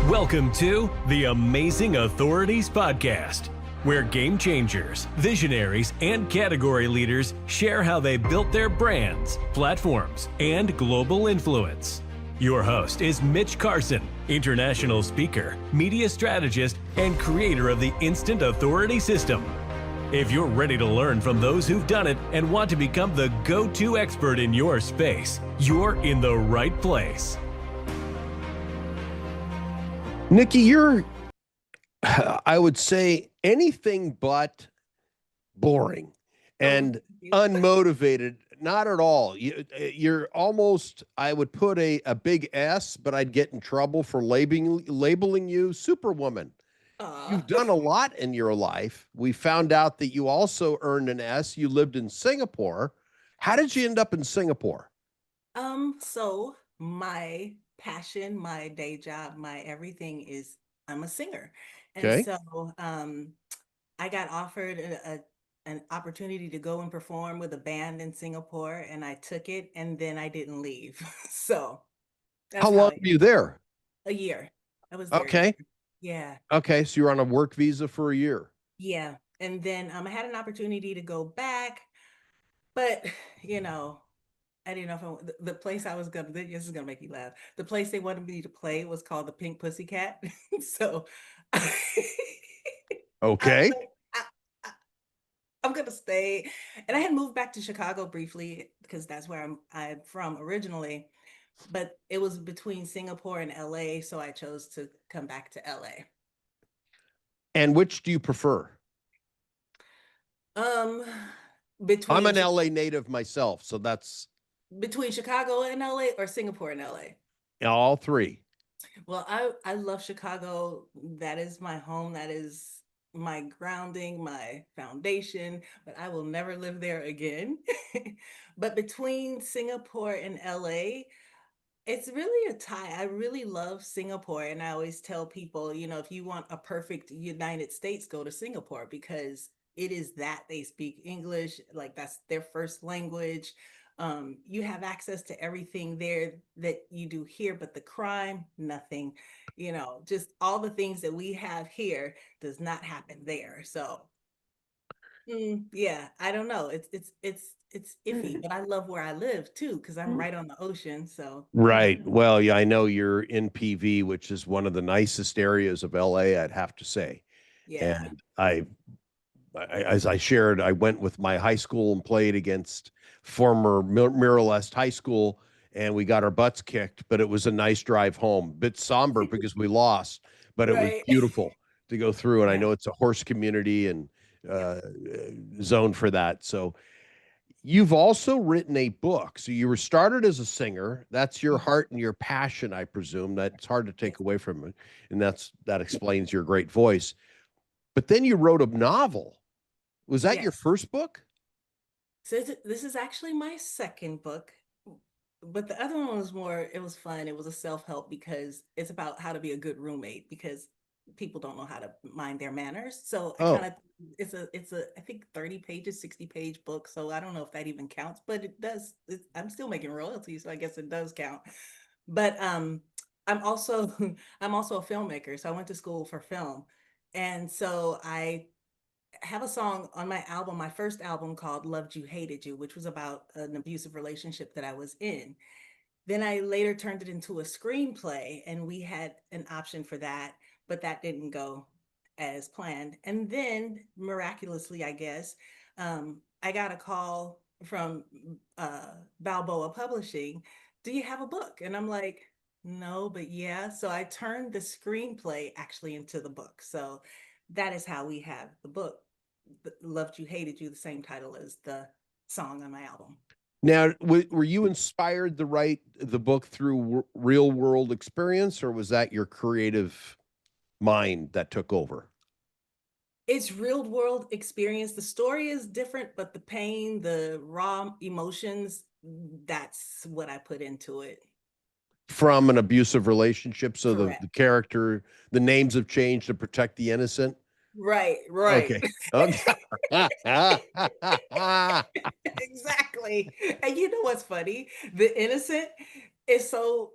Welcome to the Amazing Authorities Podcast, where game changers, visionaries, and category leaders share how they built their brands, platforms, and global influence. Your host is Mitch Carson, international speaker, media strategist, and creator of the Instant Authority System. If you're ready to learn from those who've done it and want to become the go-to expert in your space, you're in the right place. Nikki, you're, I would say, anything but boring and unmotivated. Not at all. You're almost, I would put a big S, but I'd get in trouble for labeling you Superwoman. You've done a lot in your life. We found out that you also earned an S. You lived in Singapore. How did you end up in Singapore? So my passion, my day job, my everything is I'm a singer. And Okay. so I got offered an opportunity to go and perform with a band in Singapore, and I took it, and then I didn't leave. So that's How long were you there? A year. I was there. Okay. Yeah. Okay. So you're on a work visa for a year. Yeah. And then I had an opportunity to go back, but I didn't know if the place I was gonna. This is gonna make you laugh. The place they wanted me to play was called the Pink Pussycat. So, Okay. I'm gonna stay. And I had moved back to Chicago briefly because that's where I'm from originally. But it was between Singapore and LA, so I chose to come back to LA. And which do you prefer? I'm an LA native myself, so that's between Chicago and LA or Singapore and LA. All three. Well, I love Chicago. That is my home. That is my grounding, my foundation, but I will never live there again. But between Singapore and LA, it's really a tie. I really love Singapore. And I always tell people, if you want a perfect United States, go to Singapore because it is that they speak English, like that's their first language. You have access to everything there that you do here, but the crime, nothing, just all the things that we have here does not happen there. So yeah, I don't know. It's iffy, but I love where I live too, because I'm right on the ocean. So Right. Well, yeah, I know you're in PV, which is one of the nicest areas of LA, I'd have to say. yeah. And as I shared, I went with my high school and played against former Mirror Est High School, and we got our butts kicked, but it was a nice drive home. Bit somber because we lost, but it was beautiful to go through. And I know it's a horse community and zone for that. So you've also written a book. So you were started as a singer. That's your heart and your passion, I presume. That's hard to take away from it. And that explains your great voice. But then you wrote a novel. Was that your first book? So this is actually my second book, but the other one was it was fun. It was a self-help because it's about how to be a good roommate because people don't know how to mind their manners. So it's a I think 30 pages, 60-page book. So I don't know if that even counts, but it does. I'm still making royalties, so I guess it does count. But I'm also a filmmaker. So I went to school for film. And so I have a song on my album, my first album called Loved You, Hated You, which was about an abusive relationship that I was in. Then I later turned it into a screenplay and we had an option for that, but that didn't go as planned. And then miraculously, I guess, I got a call from Balboa Publishing. Do you have a book? And I'm like, no, but yeah. So I turned the screenplay actually into the book. So that is how we have the book, Loved You, Hated You, the same title as the song on my album. Now, were you inspired to write the book through real world experience, or was that your creative mind that took over? It's real world experience. The story is different, but the pain, the raw emotions, that's what I put into it. From an abusive relationship, so the Correct. character, the names have changed to protect the innocent? Right. Okay. Exactly. And you know what's funny? The innocent is so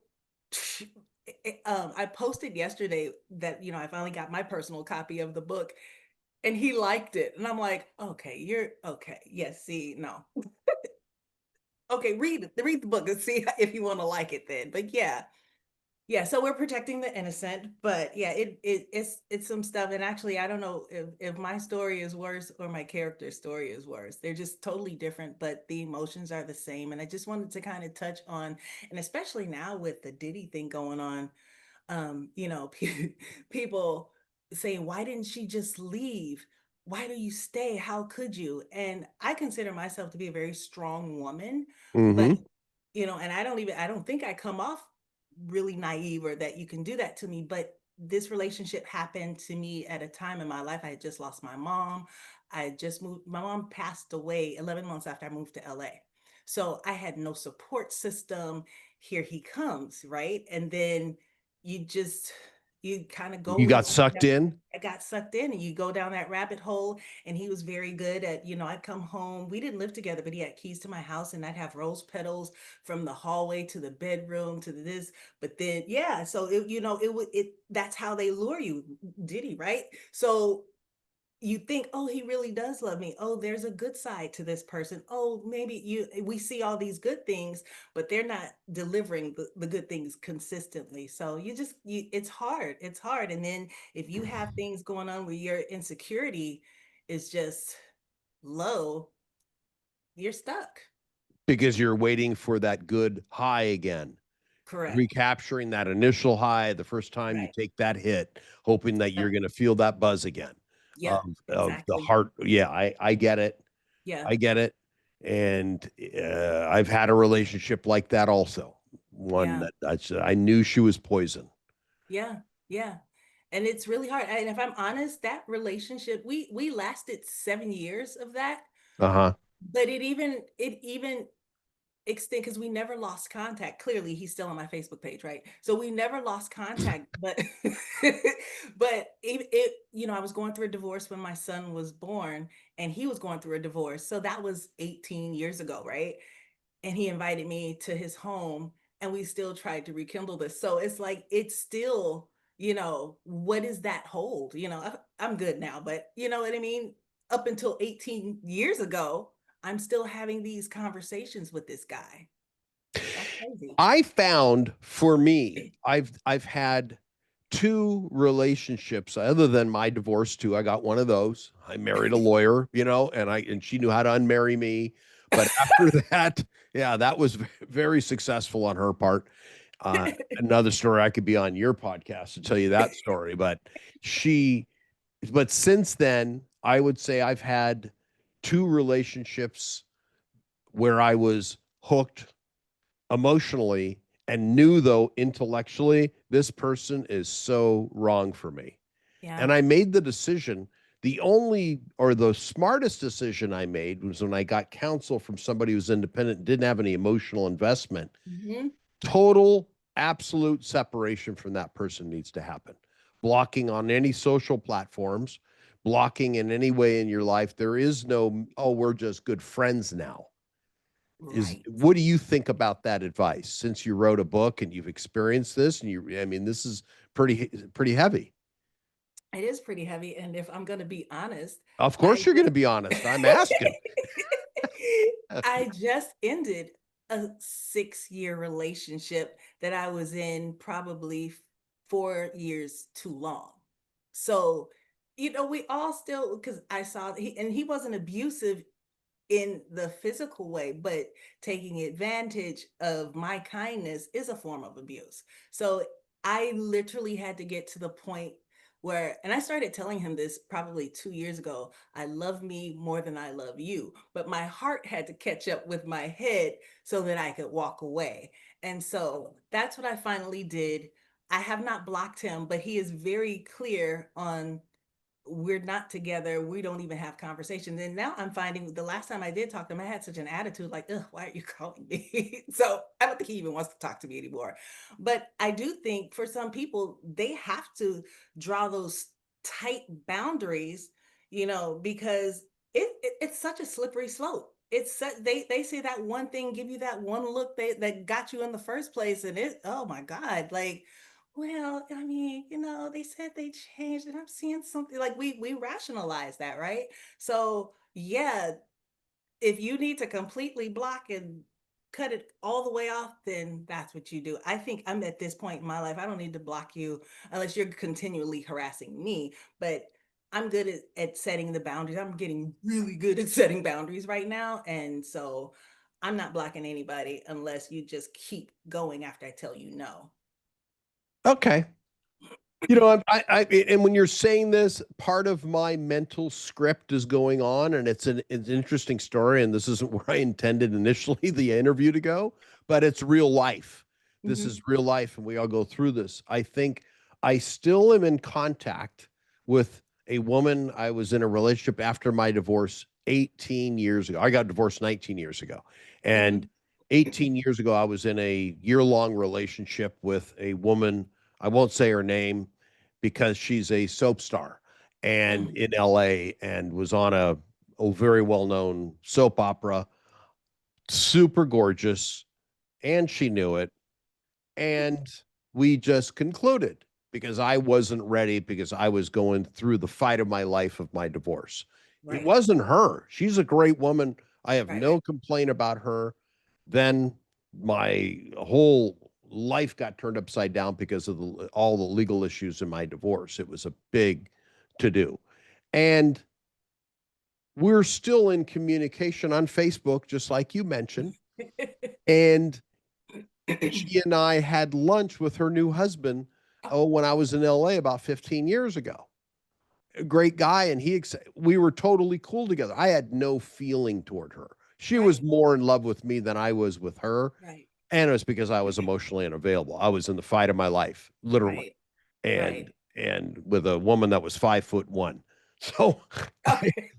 I posted yesterday that, I finally got my personal copy of the book, and he liked it. And I'm like, okay, you're okay. Yes, see, no. Okay, read the book and see if you want to like it then. But yeah, yeah, so we're protecting the innocent, but yeah, it's some stuff. And actually, I don't know if my story is worse or my character's story is worse. They're just totally different, but the emotions are the same. And I just wanted to kind of touch on, and especially now with the Diddy thing going on, people saying, why didn't she just leave? Why do you stay? How could you? And I consider myself to be a very strong woman, but Mm-hmm. and I don't think I come off really naive or that you can do that to me. But this relationship happened to me at a time in my life. I had just lost my mom. I had just moved. My mom passed away 11 months after I moved to LA. So I had no support system. Here he comes, right? And then you just you kind of You go got and sucked in. I got sucked in, and you go down that rabbit hole. And he was very good at, I'd come home. We didn't live together, but he had keys to my house, and I'd have rose petals from the hallway to the bedroom to this. But then, yeah, so it would that's how they lure you, Diddy, right? So you think, oh, he really does love me. Oh, there's a good side to this person. Oh, maybe we see all these good things, but they're not delivering the good things consistently. So it's hard. It's hard. And then if you have things going on where your insecurity is just low, you're stuck. Because you're waiting for that good high again, Correct. recapturing that initial high the first time you Right. take that hit, hoping that you're Yep. going to feel that buzz again Yep. of the Exactly. heart. Yeah, I get it. Yeah. I get it. And I've had a relationship like that also. One Yeah. that I knew she was poison. Yeah. Yeah. And it's really hard. And if I'm honest, that relationship, we lasted 7 years of that, Uh huh. but it even extend because we never lost contact. Clearly, he's still on my Facebook page, right? So we never lost contact, but but I was going through a divorce when my son was born, and he was going through a divorce. So that was 18 years ago, right? And he invited me to his home, and we still tried to rekindle this. So it's like it's still, what is that hold? I'm good now, but you know what I mean? Up until 18 years ago, I'm still having these conversations with this guy. That's crazy. I found for me, I've had two relationships other than my divorce too. I got one of those. I married a lawyer, and she knew how to unmarry me. But after that, yeah, that was very successful on her part. Another story I could be on your podcast to tell you that story, she, but since then, I would say I've had two relationships where I was hooked emotionally and knew though intellectually this person is so wrong for me. Yeah. And I made the decision. The only or the smartest decision I made was when I got counsel from somebody who's independent, didn't have any emotional investment. Hmm. Total absolute separation from that person needs to happen. Blocking on any social platforms, blocking in any way in your life. There is no, oh, we're just good friends now. Is Right. what do you think about that advice since you wrote a book and you've experienced this and I mean this is pretty heavy. It is pretty heavy. And if I'm going to be honest, Of I course you're going just to be honest. I'm asking. I just ended a 6-year relationship that I was in probably 4 years too long. So, we all still, because I saw he wasn't abusive in the physical way, but taking advantage of my kindness is a form of abuse. So I literally had to get to the point where, and I started telling him this probably 2 years ago, I love me more than I love you. But my heart had to catch up with my head so that I could walk away. And so that's what I finally did. I have not blocked him, but he is very clear on we're not together. We don't even have conversations. And now I'm finding the last time I did talk to him, I had such an attitude like, ugh, why are you calling me? So I don't think he even wants to talk to me anymore. But I do think for some people, they have to draw those tight boundaries, because it's such a slippery slope. They say that one thing, give you that one look that got you in the first place. And oh my God, like, well, I mean, they said they changed, and I'm seeing something like we rationalize that, right? So yeah, if you need to completely block and cut it all the way off, then that's what you do. I think I'm at this point in my life, I don't need to block you unless you're continually harassing me. But I'm good at setting the boundaries. I'm getting really good at setting boundaries right now. And so I'm not blocking anybody unless you just keep going after I tell you no. Okay. And when you're saying this, part of my mental script is going on, and it's an interesting story. And this isn't where I intended initially the interview to go, but it's real life. This is Hmm. real life, and we all go through this. I think I still am in contact with a woman I was in a relationship after my divorce 18 years ago. I got divorced 19 years ago, and Hmm. 18 years ago, I was in a year-long relationship with a woman. I won't say her name because she's a soap star and Mm. in LA and was on a very well-known soap opera, super gorgeous, and she knew it. And we just concluded because I wasn't ready because I was going through the fight of my life of my divorce. It Right, wasn't her. She's a great woman. I have right, no complaint about her. Then my whole life got turned upside down because of all the legal issues in my divorce. It was a big to do. And we're still in communication on Facebook, just like you mentioned. And she and I had lunch with her new husband, when I was in LA about 15 years ago. A great guy, and we were totally cool together. I had no feeling toward her. She was right, more in love with me than I was with her, right, and it was because I was emotionally unavailable. I was in the fight of my life, literally, right, and right. with a woman that was 5'1". So, Okay.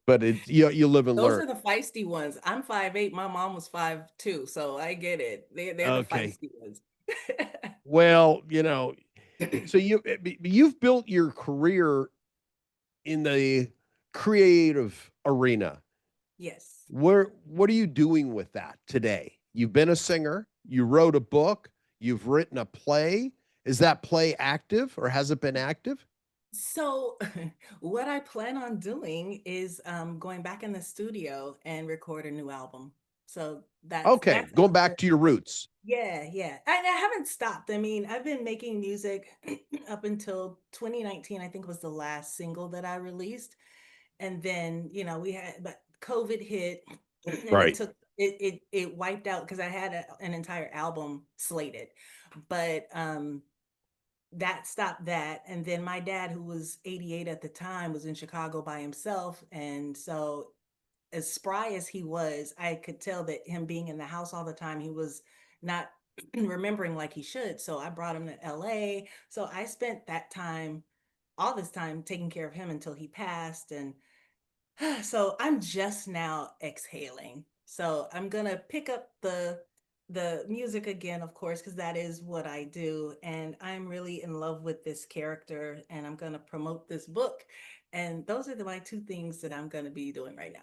but you live and Those learn. are the feisty ones. I'm 5'8". My mom was 5'2", so I get it. They're the Okay. feisty ones. Well, so you've built your career in the creative arena. Yes. What are you doing with that today? You've been a singer, you wrote a book, you've written a play. Is that play active or has it been active? So what I plan on doing is going back in the studio and record a new album. So Okay, that's going on the back to your roots. yeah, yeah. I haven't stopped. I mean, I've been making music up until 2019, I think was the last single that I released. And then, we had, but COVID hit and it Right. took it wiped out because I had an entire album slated. But that stopped that. And then my dad, who was 88 at the time, was in Chicago by himself. And so as spry as he was, I could tell that him being in the house all the time, he was not remembering like he should. So I brought him to LA. So I spent that time, all this time, taking care of him until he passed. And so I'm just now exhaling. So I'm gonna pick up the music again, of course, because that is what I do. And I'm really in love with this character, and I'm gonna promote this book. And those are my two things that I'm gonna be doing right now.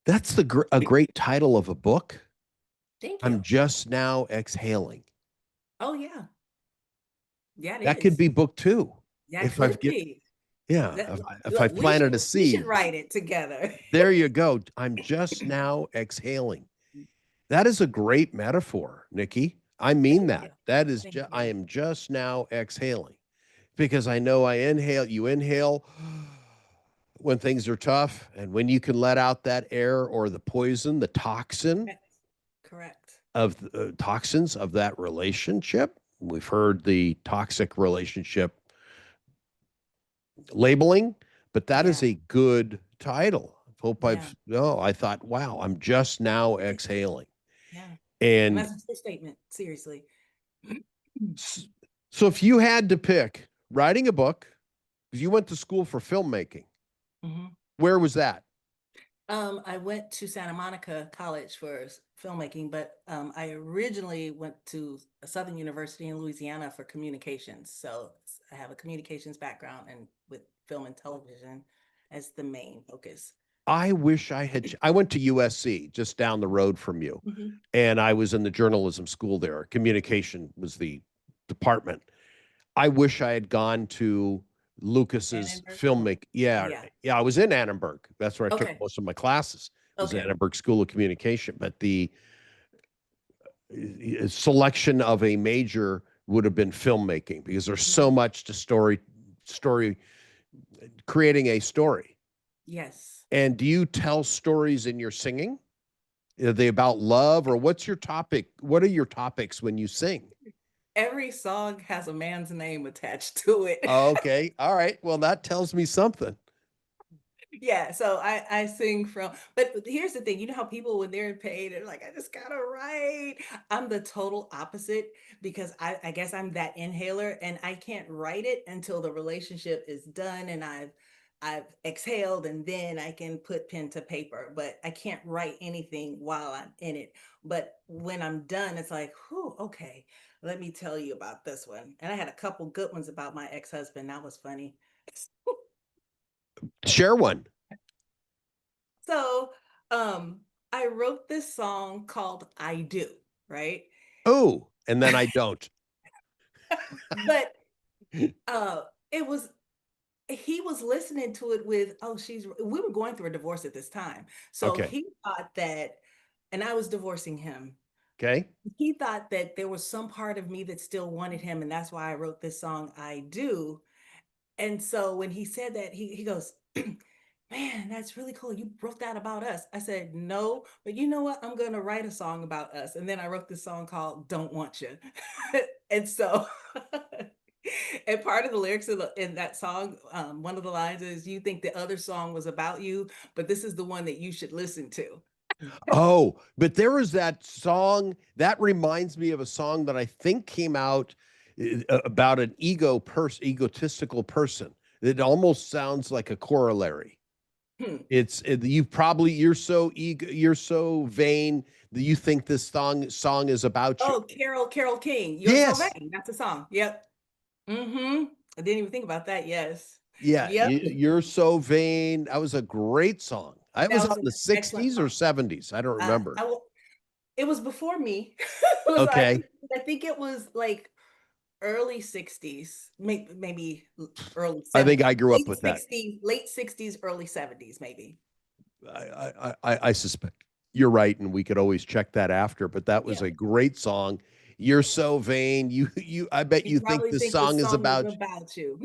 That's a great title of a book. Thank I'm you. just now exhaling. Oh yeah. Yeah, it That could is. be book two. That If I've could get be. Yeah, That, if look, I've planted a we should seed. write it together. There you go. I'm just now exhaling. That is a great metaphor, Nikki. I mean Thank you. that. That is Thank I you. am just now exhaling because I know I inhale, you inhale when things are tough, and when you can let out that air or the poison, the toxin Correct. Correct. of toxins of that relationship. We've heard the toxic relationship labeling, but that is Yeah. a good title. Hope Yeah. I've no, I thought, wow, I'm just now Thank you. exhaling. Yeah. And And that's a true statement. Seriously. s- so if you had to pick writing a book, because you went to school for filmmaking, Mhm. where was that? I went to Santa Monica College for filmmaking, but I originally went to a Southern University in Louisiana for communications. So I have a communications background and with film and television as the main focus. I wish I went to USC just down the road from you, Mhm. and I was in the journalism school there. Communication was the department. I wish I had gone to Lucas's Annenberg? Oh, filmic. Yeah, yeah. yeah, I was in Annenberg. That's where I took Okay. most of my classes. Was Okay. Annenberg School of Communication, but the selection of a major would have been filmmaking because there's so Mhm. much to story creating a story. Yes. And do you tell stories in your singing? Are they about love, or what's your topic? What are your topics when you sing? Every song has a man's name attached to it. Okay. All right. Well, that tells me something. Yeah, so I sing from, but here's the thing, you know how people when they're in pain, they're like, I just gotta write. I'm the total opposite because I guess I'm that inhaler and I can't write it until the relationship is done and I've exhaled and then I can put pen to paper, but I can't write anything while I'm in it. But when I'm done, it's like, whew, okay, let me tell you about this one. And I had a couple good ones about my ex-husband. That was funny. Share one. So, I wrote this song called I Do, right? Oh, and then I don't. But uh it was he was listening to it with, oh, we were going through a divorce at this time. So Okay. he thought that, and I was divorcing him. Okay. He thought that there was some part of me that still wanted him, and that's why I wrote this song, I Do. And so when he said that, he goes, man, that's really cool. You wrote that about us. I said, no, but you know what? I'm going to write a song about us. And then I wrote this song called Don't Want You. And so, and part of the lyrics in that song, one of the lines is, you think the other song was about you, but this is the one that you should listen to. Oh, but there was that song that reminds me of a song that I think came out about an egotistical person. It almost sounds like a corollary. Hmm. You're so vain that you think this song is about you. Oh, Carol King, You're So Yes. Vain. That's a song. Yep. Mm-hmm. I didn't even think about that. Yes. Yeah, Yep. you're so vain. That was a great song. It That was out was in an the excellent 60s or song. 70s. I don't remember. I will. It was before me. It was Okay. I think it was like early 60s, maybe early I think 70s, I grew up with that. late 60s, early 70s, maybe. I suspect you're right, and we could always check that after. But that was Yeah. a great song. You're so vain. I bet You you think probably this think this song is song is about. about you.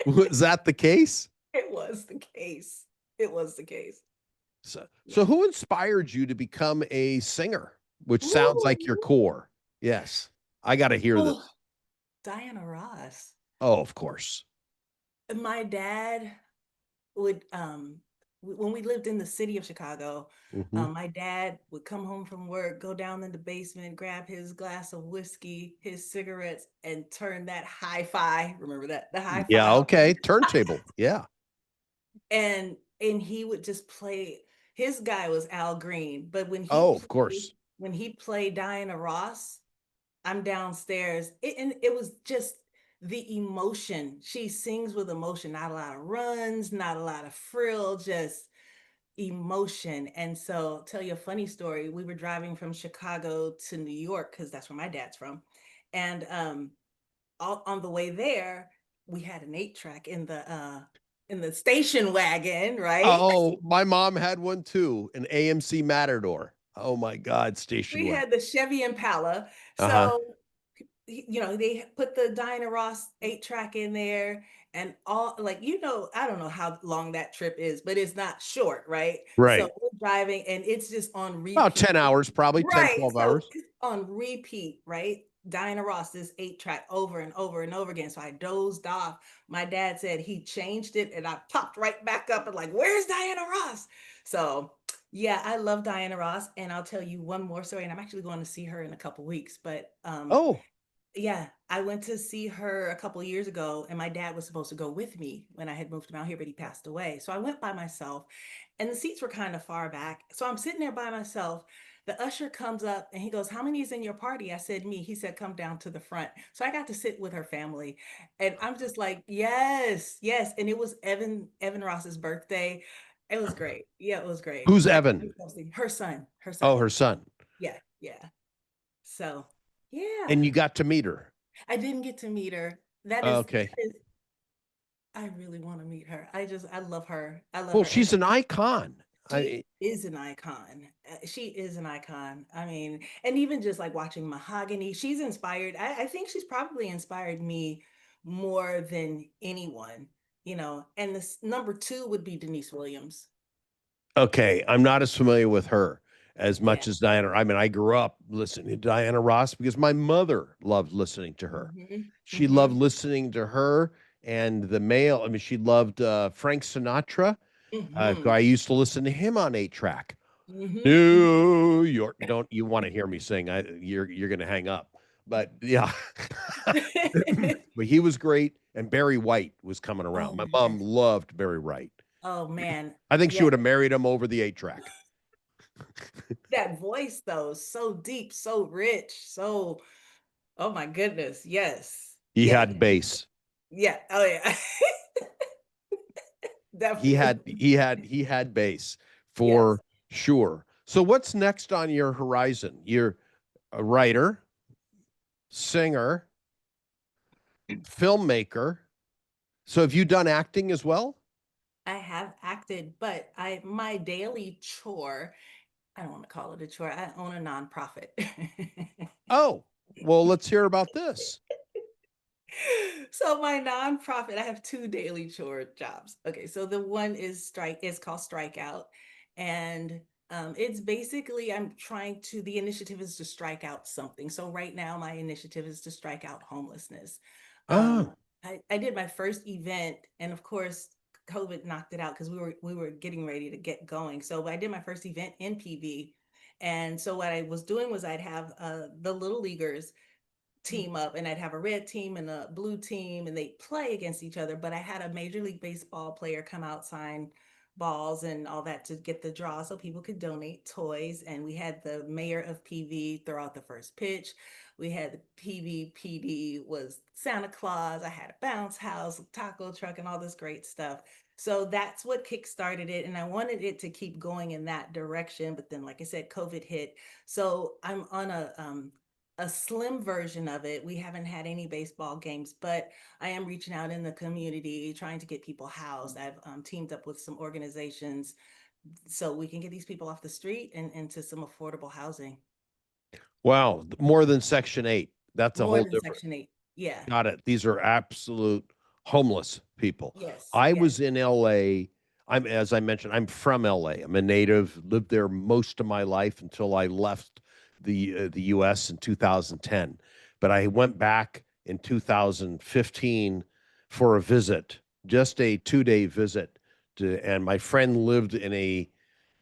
Was that the case? It was the case. It was the case. So Yeah. who inspired you to become a singer? Which sounds like your Ooh. core. Yes, I got to hear Oh, this. Diana Ross. Oh, of course. My dad would when we lived in the city of Chicago, Hmm. my dad would come home from work, go down in the basement, grab his glass of whiskey, his cigarettes, and turn that hi-fi, remember that, the Yeah. hi-fi on. Okay. Turntable. Yeah. And he would just play. His guy was Al Green, but Oh, of course. when he played Diana Ross, I'm downstairs. And it was just the emotion. She sings with emotion, not a lot of runs, not a lot of frill, just emotion. And so, I'll tell you a funny story. We were driving from Chicago to New York because that's where my dad's from. And on the way there, we had an 8 track in the station wagon, right? Oh, my mom had one too, an AMC Matador. Oh my God, station We wagon. had the Chevy Impala. Uh-huh. So they put the Diana Ross 8 track in there and all, like, I don't know how long that trip is, but it's not short, right? So Right. we're driving and it's just on About repeat. 10 hours, probably 10, Right. 12 So hours. it's on repeat, right? Diana Ross, this 8 track over and over and over again. So I dozed off. My dad said he changed it and I popped right back up and like, where's Diana Ross? So yeah, I love Diana Ross. And I'll tell you one more story. And I'm actually going to see her in a couple weeks. But Oh, yeah, I went to see her a couple of years ago, and my dad was supposed to go with me when I had moved him out here, but he passed away. So I went by myself, and the seats were kind of far back. So I'm sitting there by myself. The usher comes up and he goes, "How many is in your party?" I said, "Me." He said, "Come down to the front." So I got to sit with her family. And I'm just like, yes, yes. And it was Evan Ross's birthday. It was great. Yeah, it was great. Who's I Evan? her son, her Oh, son. her son. Yeah, yeah. So yeah, And you got to meet her. I didn't get to meet her. That Okay. is, I really want to meet her. I love her. I love Well, her. And she's an icon. she is an icon. She is an icon. I mean, and even just like watching Mahogany, she's inspired. I think she's probably inspired me more than anyone, you know. And this number two would be Denise Williams. Okay, I'm not as familiar with her as Yeah. much as Diana. I mean, I grew up listening to Diana Ross because my mother loved listening to her. Mm-hmm. She loved Mm-hmm. listening to her and the male. I mean, she loved Frank Sinatra. Mm-hmm. I used to listen to him on 8 track. Mm-hmm. New York. Don't you want to hear me sing? You're going to hang up. But yeah, Mm-hmm. but he was great. And Barry White was coming around. Oh My mom yes. loved Barry White. Oh man. I think she Yes. would have married him over the 8 track. That voice though, so deep, so rich, so oh my goodness. Yes. He Yeah. had bass. Yeah. Oh yeah. He Definitely. had he had he had bass Yes. for sure. So what's next on your horizon? You're a writer, singer, filmmaker. So have you done acting as well? I have acted, but I my daily chore, I don't want to call it a chore. I own a nonprofit. Oh, well, let's hear about this. So my nonprofit, I have two daily chore jobs. Okay, so the one is called Strikeout, and it's basically I'm trying to the initiative is to strike out something. So right now my initiative is to strike out homelessness. Um, Oh, I did my first event, and of course COVID knocked it out because we were getting ready to get going. So I did my first event in PV, and so what I was doing was I'd have the little leaguers team up, and I'd have a red team and a blue team and they play against each other. But I had a Major League Baseball player come out, sign balls and all that to get the draw so people could donate toys. And we had the mayor of PV throw out the first pitch. We had the PV PD was Santa Claus. I had a bounce house, taco truck, and all this great stuff. So that's what kickstarted it. And I wanted it to keep going in that direction. But then, like I said, COVID hit. So I'm on a slim version of it. We haven't had any baseball games, but I am reaching out in the community, trying to get people housed. I've teamed up with some organizations so we can get these people off the street and into some affordable housing. wow. More than Section 8. That's a More whole than different. Section 8. Yeah. Got it. These are absolute homeless people. Yes. I Yes. was in LA. As I mentioned, I'm from LA. I'm a native, lived there most of my life until I left the US in 2010. But I went back in 2015 for a visit, just a 2-day visit and my friend lived in a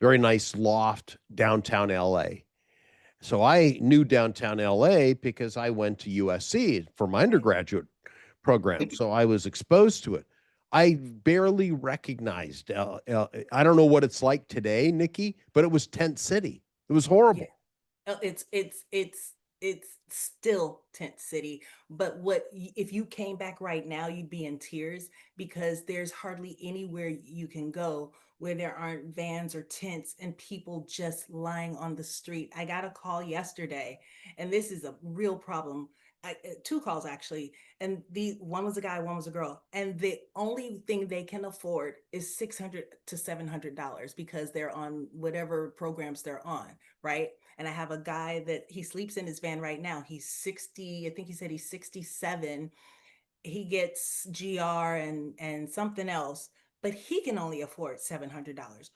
very nice loft downtown LA. So I knew downtown LA because I went to USC for my Right. undergraduate program. So I was exposed to it. I barely recognized I don't know what it's like today, Nikki, but it was tent city. It was Yeah. horrible. It's still tent city, but if you came back right now, you'd be in tears because there's hardly anywhere you can go where there aren't vans or tents and people just lying on the street. I got a call yesterday, and this is a real problem. Two calls actually, and the one was a guy, one was a girl, and the only thing they can afford is $600 to $700 because they're on whatever programs they're on, right? And I have a guy that he sleeps in his van right now. He's 60, I think he said he's 67. He gets GR and something else, but he can only afford $700.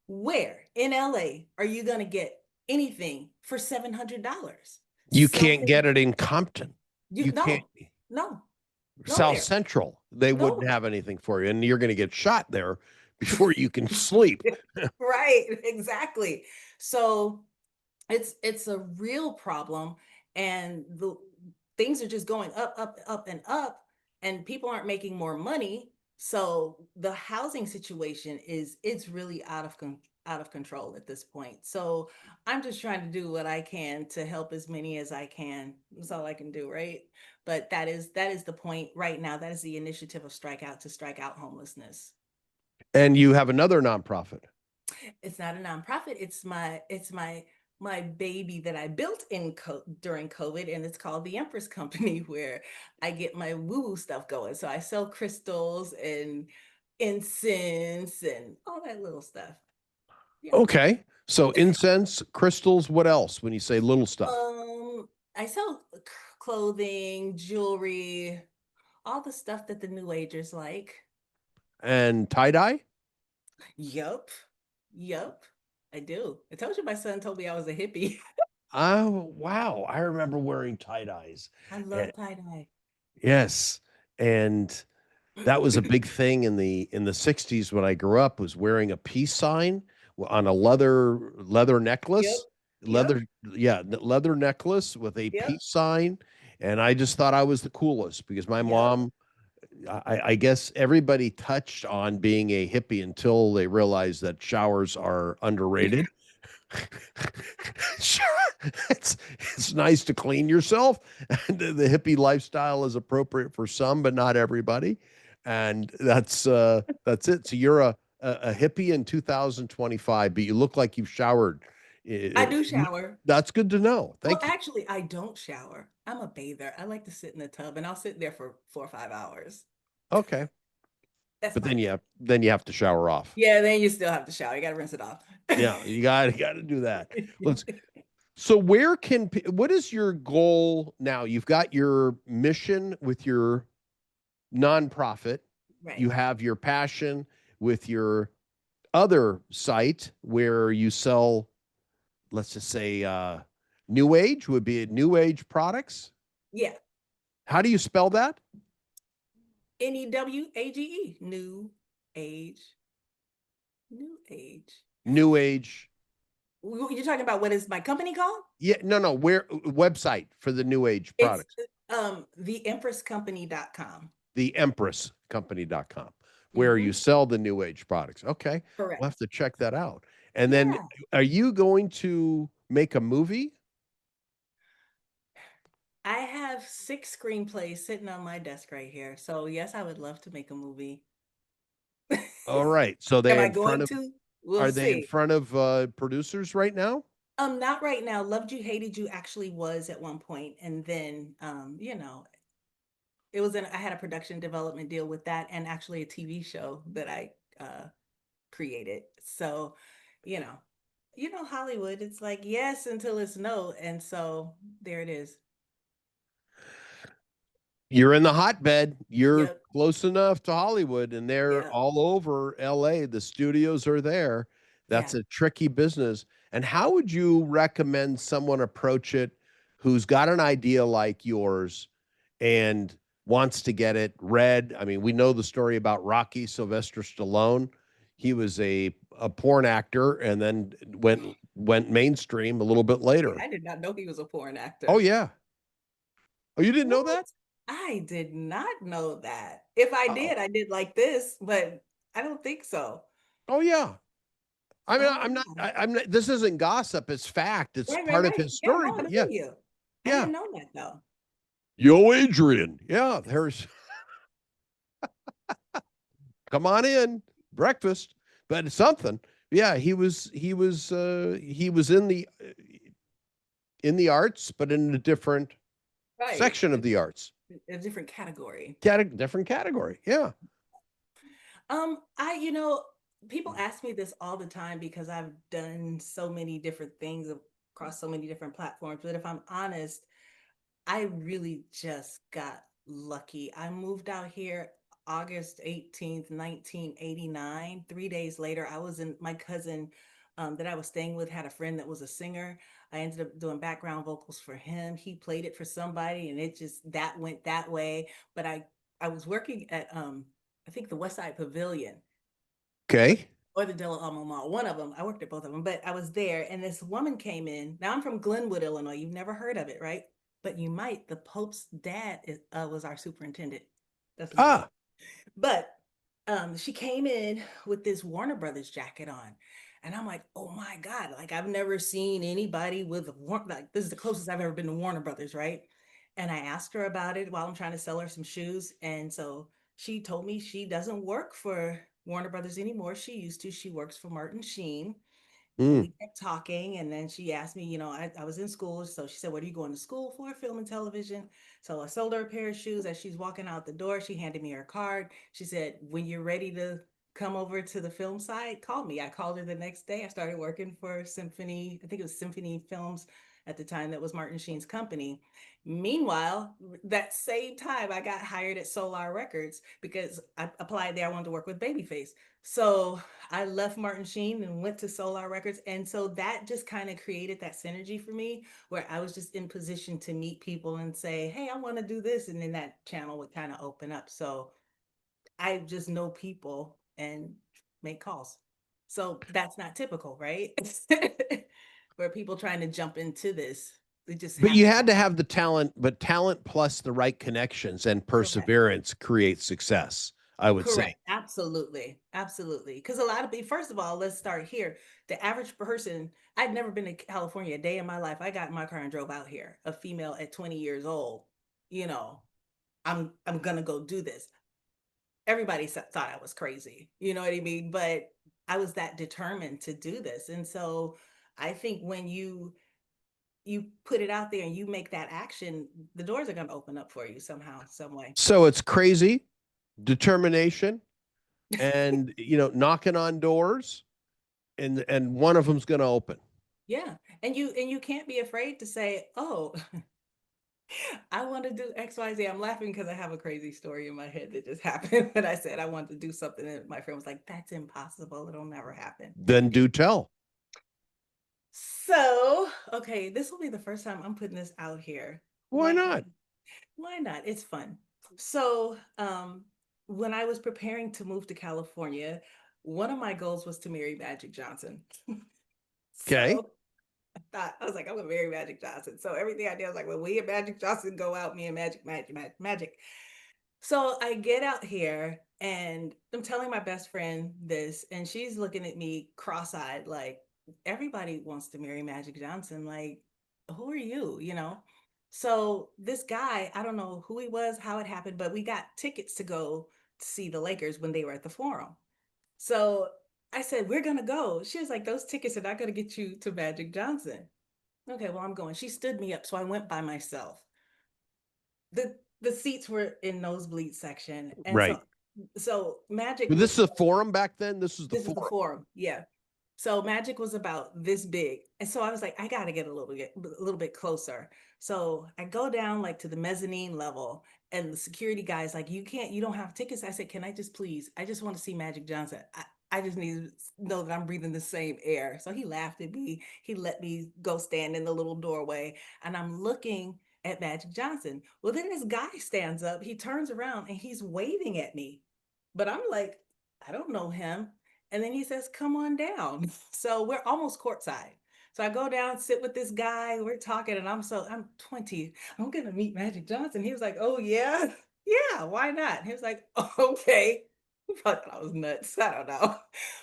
Where in LA are you going to get anything for $700? You can't Something get it in Compton. you You can't. no, no, South nowhere. Central, they wouldn't Nowhere. have anything for you, and you're going to get shot there before you can sleep. Right, exactly. So it's a real problem, and the things are just going up, up, up, and up, and people aren't making more money. So the housing situation is it's really out of out of control at this point. So I'm just trying to do what I can to help as many as I can. That's all I can do, right? But that is the point right now. That is the initiative of Strike Out, to strike out homelessness. And you have another nonprofit. It's not a nonprofit. It's my baby that I built during COVID, and it's called the Empress Company, where I get my woo-woo stuff going. So I sell crystals and incense and all that little stuff. Yeah. Okay. So incense, crystals, what else when you say little stuff? Um, I sell clothing, jewelry, all the stuff that the new agers like. And tie-dye? Yup. Yup. I do. I told you my son told me I was a hippie. Oh, wow. I remember wearing tie-dyes. I Eh, love tie-dye. yes. And that was a big thing in the 60s when I grew up, was wearing a peace sign on a leather Yep. necklace. Yep. Leather necklace with a Yep. peace sign. And I just thought I was the coolest because my Yep. mom, I guess everybody touched on being a hippie until they realized that showers are underrated. Sure, it's nice to clean yourself, and the hippie lifestyle is appropriate for some, but not everybody. And that's it. So you're a hippie in 2025, but you look like you've showered. I do shower. That's good to know. Well, Thank you. actually, I don't shower. I'm a bather. I like to sit in the tub, and I'll sit there for 4 or 5 hours. Okay, That's but my thing. then you have to shower off. Yeah, then you still have to shower. You got to rinse it off. Yeah, you got to do that. Let's. So where can what is your goal now? You've got your mission with your nonprofit. Right. You have your passion with your other site where you sell, let's just say, new age would be new age products. Yeah. How do you spell that? NEWAGE. New age. New age. New age. You're talking about what is my company called? Yeah, no. Where website for the new age It's products? theempresscompany.com. Theempresscompany.com, where you Mm-hmm. sell the new age products. Okay. We'll have Correct. to check that out. And then Yeah. are you going to make a movie? I have 6 screenplays sitting on my desk right here. So yes, I would love to make a movie. All right. So Am they I in front going of to? We'll are they in see. front of producers right now? Not right now. Loved You, Hated You actually was at one point, and then it was I had a production development deal with that, and actually a TV show that I created. So, you know, Hollywood, it's like yes until it's no, and so there it is. You're in the hotbed. You're Yep. close enough to Hollywood, and they're Yep. all over LA. The studios are there. That's Yeah. a tricky business. And how would you recommend someone approach it who's got an idea like yours and wants to get it read? I mean, we know the story about Rocky Sylvester Stallone. He was a porn actor and then went mainstream a little bit later. I did not know he was a porn Oh actor. yeah. Oh, you didn't know What? that? I did not know that. If Oh, I did like this, but I don't think so. oh yeah. I mean, Oh, wow. I'm not, this isn't gossip. It's fact. It's Right, right, part of right. his Yeah, story. no, I But yeah, believe you. I yeah. didn't know that though. Yo, Adrian. Yeah, there's, come on in, breakfast, but it's something. Yeah, he was in the arts, but in a different Right. section of the arts. A different category. Different category. Yeah. People ask me this all the time because I've done so many different things across so many different platforms. But if I'm honest, I really just got lucky. I moved out here August 18th, 1989. 3 days later, I was in my cousin that I was staying with had a friend that was a singer. I ended up doing background vocals for him. He played it for somebody, and it just that went that way. But I was working at I think the West Side Pavilion or Okay. or the Della Alma Mall. One of them. I worked at both of them, but I was there, and this woman came in. Now I'm from Glenwood, Illinois. You've never heard of it, right? But you might. The Pope's dad was our superintendent. That's what it was. Ah, But she came in with this Warner Brothers jacket on. And I'm like, oh my God, like I've never seen anybody with like this is the closest I've ever been to Warner Brothers, right? And I asked her about it while I'm trying to sell her some shoes. And so she told me she doesn't work for Warner Brothers anymore. She used to. She works for Martin Sheen. And Mm. we kept talking, and then she asked me, I was in school, so she said, what are you going to school for? Film and television. So I sold her a pair of shoes. As she's walking out the door, she handed me her card. She said, when you're ready to come over to the film side, call me. I called her the next day. I started working for Symphony, I think it was Symphony Films at the time. That was Martin Sheen's company. Meanwhile, that same time, I got hired at Solar Records because I applied there. I wanted to work with Babyface. So I left Martin Sheen and went to Solar Records. And so that just kind of created that synergy for me where I was just in position to meet people and say, hey, I want to do this. And then that channel would kind of open up. So I just know people and make calls. So that's not typical, right? Where people trying to jump into this, they just But have you to had have to have the talent, but talent plus the right connections and correct. perseverance creates success, I would say. Correct. Absolutely. Absolutely. Because a lot of people, first of all, let's start here. The average person, I'd never been to California a day in my life. I got in my car and drove out here, a female at 20 years old. You know, I'm gonna go do this. Everybody thought I was crazy. You know what I mean? But I was that determined to do this. And so I think when you put it out there and you make that action, the doors are gonna open up for you somehow, some way. So it's crazy, determination, and knocking on doors, and one of them's going to open. Yeah. And you can't be afraid to say, oh, I want to do XYZ. I'm laughing because I have a crazy story in my head that just happened when I said I wanted to do something. And my friend was like, that's impossible. It'll never happen. Then do tell. So, okay, this will be the first time I'm putting this out here. Why not? Why not? It's fun. So, when I was preparing to move to California, one of my goals was to marry Magic Johnson. Okay. So I was like, I'm gonna marry Magic Johnson. So everything I did, I was like, when we and Magic Johnson go out, me and Magic. So I get out here and I'm telling my best friend this, and she's looking at me cross-eyed, like, everybody wants to marry Magic Johnson. Like, who are you? So this guy, I don't know who he was, how it happened, but we got tickets to go to see the Lakers when they were at the Forum. So I said, we're gonna go. She was like, those tickets are not gonna get you to Magic Johnson. Okay, well, I'm going. She stood me up, so I went by myself. The seats were in nosebleed section, and Right. so Magic But this was is a forum back then. This is the this is the forum. Forum, yeah. So Magic was about this big, and so I was like, I got to get a little bit closer. So I go down like to the mezzanine level, and the security guy's like, you don't have tickets. I said, can I just please? I just want to see Magic Johnson. I just need to know that I'm breathing the same air. So he laughed at me. He let me go stand in the little doorway, and I'm looking at Magic Johnson. Well, then this guy stands up. He turns around and he's waving at me, but I'm like, I don't know him. And then he says, come on down. So we're almost courtside. So I go down, sit with this guy, we're talking, and I'm 20. I'm gonna meet Magic Johnson. He was like, oh yeah? Yeah, why not? He was like, okay. He probably thought I was nuts. I don't know.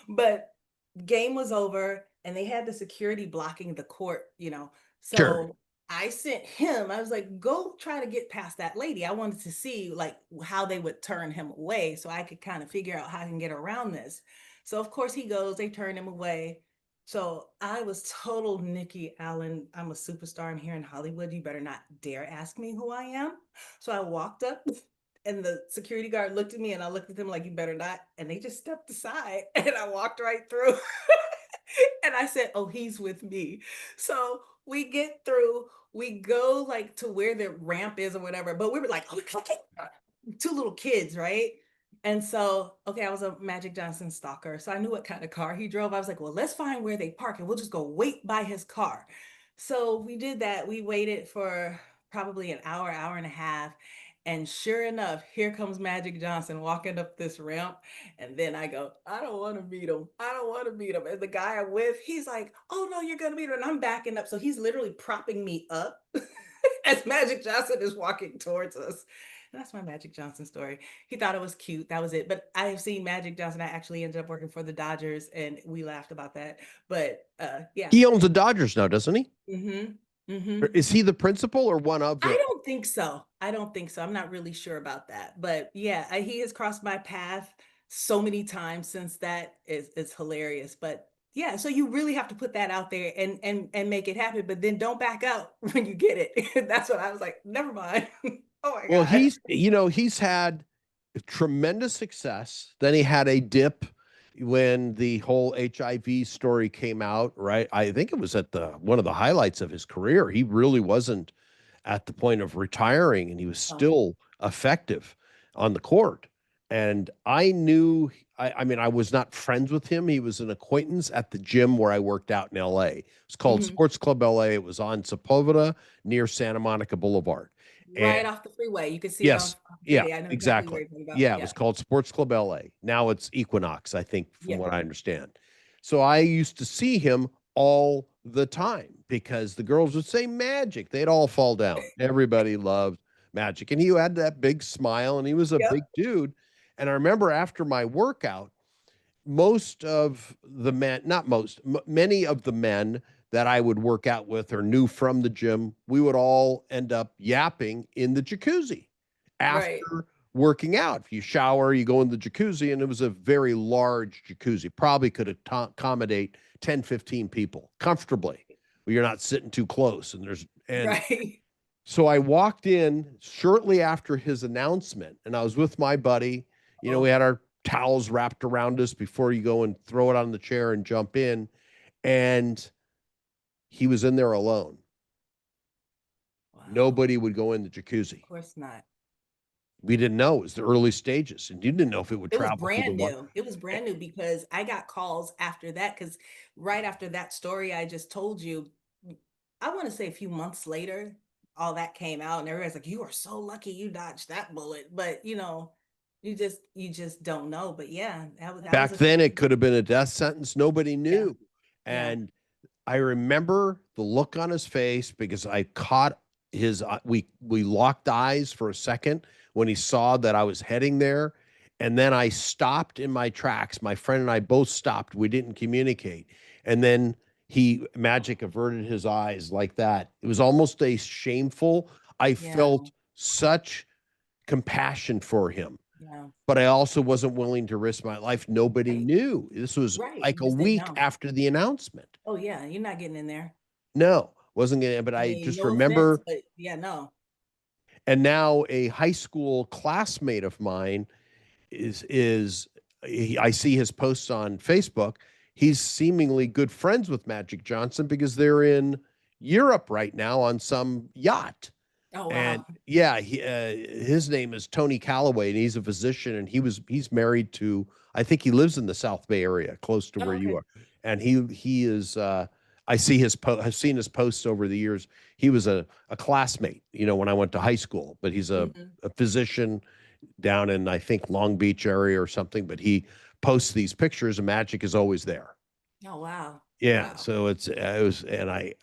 But game was over and they had the security blocking the court. Sure. So I sent him, I was like, go try to get past that lady. I wanted to see like how they would turn him away so I could kind of figure out how I can get around this. So of course he goes, they turn him away. So I was total Nikki Allen. I'm a superstar. I'm here in Hollywood. You better not dare ask me who I am. So I walked up and the security guard looked at me and I looked at them like, you better not. And they just stepped aside and I walked right through. And I said, oh, he's with me. So we get through, we go like to where the ramp is or whatever, but we were like, oh, okay. Two little kids, right? And so, okay, I was a Magic Johnson stalker. So I knew what kind of car he drove. I was like, well, let's find where they park and we'll just go wait by his car. So we did that. We waited for probably an hour, hour and a half. And sure enough, here comes Magic Johnson walking up this ramp. And then I go, I don't want to meet him. I don't want to meet him. And the guy I'm with, he's like, oh no, you're going to meet him. And I'm backing up. So he's literally propping me up as Magic Johnson is walking towards us. That's my Magic Johnson story. He thought it was cute. That was it. But I have seen Magic Johnson. I actually ended up working for the Dodgers, and we laughed about that. But yeah. He owns the Dodgers now, doesn't he? Mm-hmm. Or Mm-hmm. is he the principal or one of I the? don't think so. I don't think so. I'm not really sure about that. But yeah, he has crossed my path so many times since that is it's hilarious. But yeah, so you really have to put that out there and make it happen, but then don't back out when you get it. That's what I was like, never mind. Oh my Well, God. he's had tremendous success. Then he had a dip when the whole HIV story came out, right? I think it was at the one of the highlights of his career. He really wasn't at the point of retiring and he was Oh. still effective on the court. And I knew, I mean, I was not friends with him. He was an acquaintance at the gym where I worked out in LA. It's called Mhm. Sports Club LA. It was on Sepulveda near Santa Monica Boulevard. And Right off the freeway. You can see it yes, on yeah, TV. I know exactly where exactly. you're talking about. Yeah, it Yeah. was called Sports Club LA. Now it's Equinox, I think, from Yeah. what I understand. So I used to see him all the time because the girls would say Magic. They'd all fall down. Everybody loved Magic. And he had that big smile and he was a big Yep. dude. And I remember after my workout, most of the men, not most, many of the men that I would work out with or knew from the gym, we would all end up yapping in the jacuzzi Right. after working out. If you shower, you go in the jacuzzi, and it was a very large jacuzzi, probably could accommodate 10, 15 people comfortably. But you're not sitting too close. And Right. so I walked in shortly after his announcement, and I was with my buddy. You know, we Oh, had our towels wrapped around us before you go and throw it on the chair and jump in. And he was in there alone. wow. Nobody would go in the Of jacuzzi. course not. We didn't know it was the early stages, and you didn't know if it would It was travel through the brand water. new. It was brand new because I got calls after that because right after that story I just told you, I want to say a few months later, all that came out and everybody's like, "You are so lucky you dodged that bullet." But you just don't know. But yeah, that was Back a then, it thing. could have been a death sentence. Nobody Yeah. knew. Yeah. And I remember the look on his face because I caught his we locked eyes for a second when he saw that I was heading there, and then I stopped in my tracks. My friend and I both stopped. We didn't communicate. And then he magic averted his eyes like that. It was almost a shameful. I Yeah. felt such compassion for him, Yeah. but I also wasn't willing to risk my life. Nobody Right. knew. This was Right. like You a just didn't week know. after the announcement. Oh yeah, you're not getting in there. No, wasn't gonna, but I I mean, just no offense, remember. but yeah, no. And now a high school classmate of mine I see his posts on Facebook. He's seemingly good friends with Magic Johnson because they're in Europe right now on some yacht. Oh And wow. yeah, his name is Tony Calloway, and he's a physician, and he's married to, I think he lives in the South Bay area, close to Oh, where you okay. are. And he is. I see I've seen his posts over the years. He was a classmate, when I went to high school, but he's Hmm. a physician down in, I think, Long Beach area or something. But he posts these pictures, and Magic is always there. Oh wow. Yeah, Wow. so it was, and I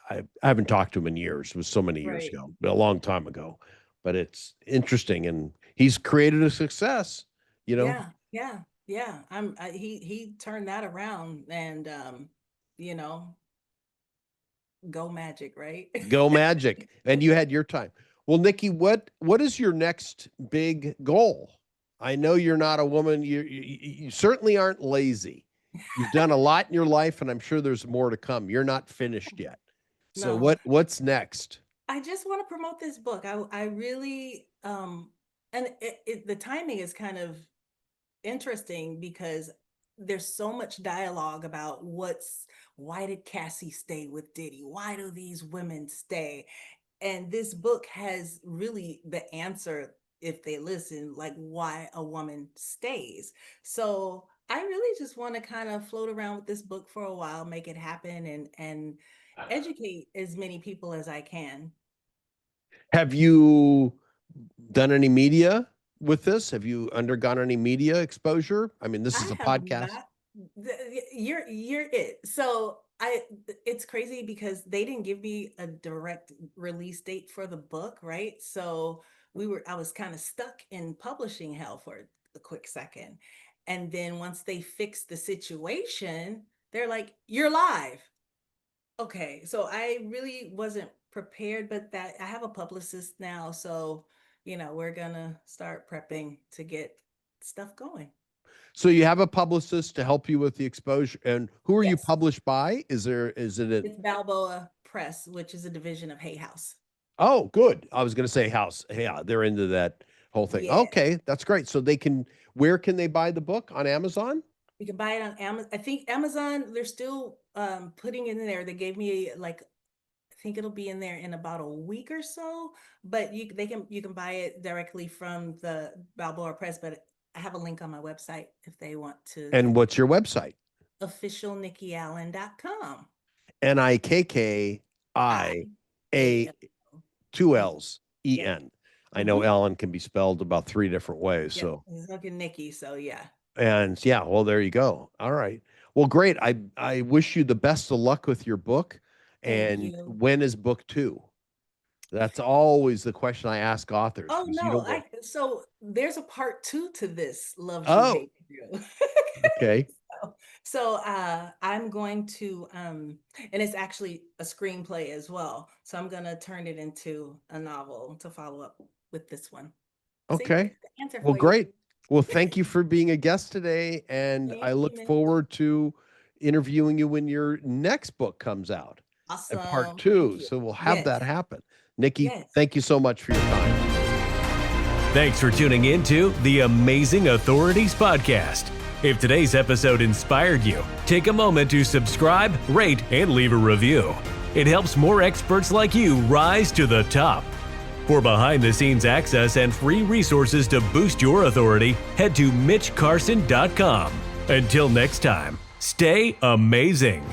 haven't talked to him in years. It was so many years Right. ago, a long time ago. But it's interesting, and he's created a success. You know, Yeah. Yeah. Yeah. He turned that around and you know, go Magic, right? go Magic, and you had your time. Well, Nikki, what is your next big goal? I know you're not a woman. You certainly aren't lazy. You've done a lot in your life, and I'm sure there's more to come. You're not finished yet. So No. what's next? I just want to promote this book. I really and the timing is kind of interesting because there's so much dialogue about why did Cassie stay with Diddy? Why do these women stay? And this book has really the answer if they listen, like why a woman stays. So I really just want to kind of float around with this book for a while, make it happen and educate as many people as I can. Have you done any media with this? Have you undergone any media exposure? I mean, this is I a have podcast. not. You're it. So it's crazy because they didn't give me a direct release date for the book, right? So I was kind of stuck in publishing hell for a quick second. And then once they fixed the situation, they're like, you're live. Okay. So I really wasn't prepared, but that I have a publicist now. So, we're gonna start prepping to get stuff going. So you have a publicist to help you with the exposure. And who are you Yes. published by? Is it It's Balboa Press, which is a division of Hay House. Oh, good. I was going to say house. Yeah, they're into that whole thing. Yeah. Okay, that's great. So where can they buy the book? On Amazon? You can buy it on Amazon. I think Amazon, they're still putting it in there. They gave me I think it'll be in there in about a week or so, but you can buy it directly from the Balboa Press, but I have a link on my website if they want to. And what's your website? officialnikkiallen.com. NIKKIA, 2 L's, EN. Yep. I know Allen can be spelled about 3 different ways. Yep. So It's like a Nikki, so yeah. and yeah, well, there you go. All right. Well, great. I wish you the best of luck with your book. Thank And you. when is book 2? That's always the question I ask authors. Oh because you no, don't know. so there's a part 2 to this Love You Oh, Hate You. okay. So I'm going to and it's actually a screenplay as well. So I'm gonna turn it into a novel to follow up with this one. See, Okay. the answer Well, for you. great. Well, thank you for being a guest today. And Thank I you, look Mitch. forward to interviewing you when your next book comes out. Awesome. And part Thank 2. you. So we'll have that Yes. happen. Nikki, Yes. thank you so much for your time. Thanks for tuning in to the Amazing Authorities Podcast. If today's episode inspired you, take a moment to subscribe, rate, and leave a review. It helps more experts like you rise to the top. For behind-the-scenes access and free resources to boost your authority, head to mitchcarson.com. Until next time, stay amazing.